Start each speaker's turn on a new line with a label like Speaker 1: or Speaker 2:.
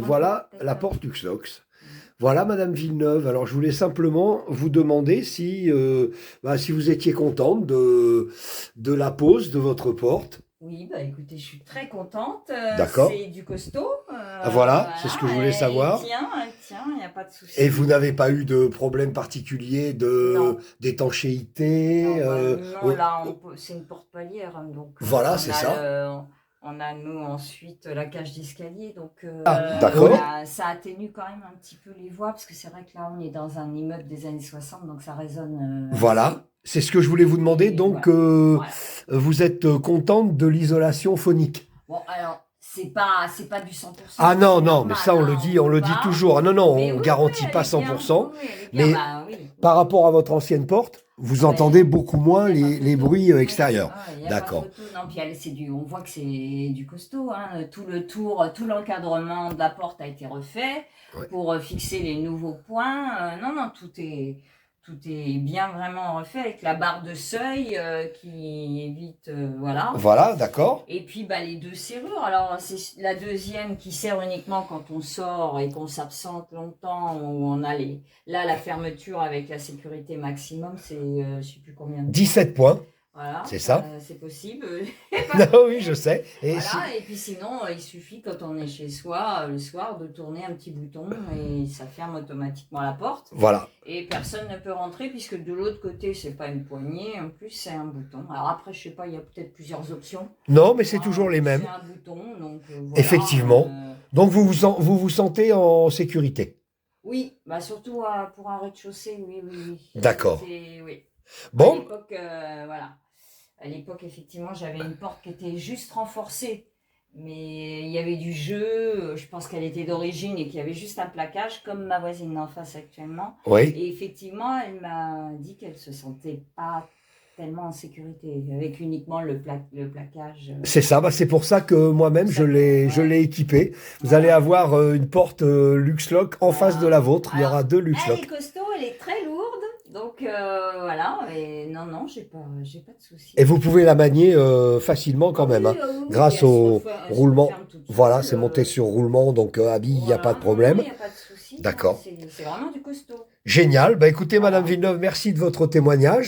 Speaker 1: voilà la porte Luxlox. Voilà, Madame Villeneuve. Alors, je voulais simplement vous demander si vous étiez contente de la pose de votre porte.
Speaker 2: Oui, bah écoutez, je suis très contente.
Speaker 1: D'accord.
Speaker 2: C'est du costaud.
Speaker 1: Ah, voilà, c'est ce que je voulais savoir.
Speaker 2: Elle tient, il n'y a pas de souci.
Speaker 1: Et vous n'avez pas eu de problème particulier
Speaker 2: Non.
Speaker 1: d'étanchéité
Speaker 2: Non, là, c'est une porte palière. Hein, donc,
Speaker 1: Voilà, c'est ça.
Speaker 2: on a, nous, ensuite la cage d'escalier. Donc,
Speaker 1: d'accord.
Speaker 2: ça atténue quand même un petit peu les voix, parce que c'est vrai que là, on est dans un immeuble des années 60, donc ça résonne.
Speaker 1: Voilà, c'est ce que je voulais vous demander. Donc,
Speaker 2: voilà.
Speaker 1: vous êtes contente de l'isolation phonique?
Speaker 2: Bon, alors, c'est pas du 100%.
Speaker 1: Ah non,
Speaker 2: c'est
Speaker 1: non,
Speaker 2: normal,
Speaker 1: mais ça, on le dit toujours. Ah non, non,
Speaker 2: Mais
Speaker 1: on
Speaker 2: oui,
Speaker 1: garantit
Speaker 2: elle
Speaker 1: pas
Speaker 2: est bien.
Speaker 1: 100%.
Speaker 2: Oui, elle est bien,
Speaker 1: Mais
Speaker 2: oui.
Speaker 1: par rapport à votre ancienne porte, vous entendez beaucoup moins les bruits extérieurs. D'accord.
Speaker 2: Non, puis on voit que c'est du costaud. Hein. Tout le tour, tout l'encadrement de la porte a été refait pour fixer les nouveaux points. Non, tout est bien vraiment refait avec la barre de seuil qui évite, voilà.
Speaker 1: Voilà, d'accord.
Speaker 2: Et puis les deux serrures. Alors c'est la deuxième qui sert uniquement quand on sort et qu'on s'absente longtemps, où on a la fermeture avec la sécurité maximum, c'est je sais plus combien de
Speaker 1: 17 points.
Speaker 2: Voilà,
Speaker 1: c'est ça.
Speaker 2: C'est possible.
Speaker 1: Non, oui, je sais.
Speaker 2: Voilà, et puis sinon, il suffit quand on est chez soi, le soir, de tourner un petit bouton et ça ferme automatiquement la porte.
Speaker 1: Voilà.
Speaker 2: Et personne ne peut rentrer puisque de l'autre côté, c'est pas une poignée, en plus c'est un bouton. Alors après, je sais pas, il y a peut-être plusieurs options.
Speaker 1: Non, mais c'est toujours les mêmes.
Speaker 2: C'est un bouton, donc voilà.
Speaker 1: Effectivement. Donc vous vous sentez en sécurité?
Speaker 2: Oui, surtout pour un rez-de-chaussée, oui.
Speaker 1: D'accord.
Speaker 2: Oui.
Speaker 1: Bon.
Speaker 2: À l'époque, voilà. À l'époque, effectivement, j'avais une porte qui était juste renforcée. Mais il y avait du jeu, je pense qu'elle était d'origine et qu'il y avait juste un plaquage, comme ma voisine d'en face actuellement.
Speaker 1: Oui.
Speaker 2: Et effectivement, elle m'a dit qu'elle ne se sentait pas tellement en sécurité, avec uniquement le plaquage.
Speaker 1: C'est ça, c'est pour ça que moi-même, je l'ai équipé. Vous allez avoir une porte Luxlock en face de la vôtre. Il y aura deux Luxlock.
Speaker 2: Elle est costaud, elle est très lourde. Donc voilà, et non, j'ai pas de soucis.
Speaker 1: Et vous pouvez la manier facilement quand même, grâce au roulement. Voilà, c'est monté sur roulement, donc habille, il n'y a pas de problème.
Speaker 2: Il n'y a pas de souci.
Speaker 1: D'accord.
Speaker 2: C'est vraiment du costaud.
Speaker 1: Génial. Écoutez, Madame Villeneuve, merci de votre témoignage.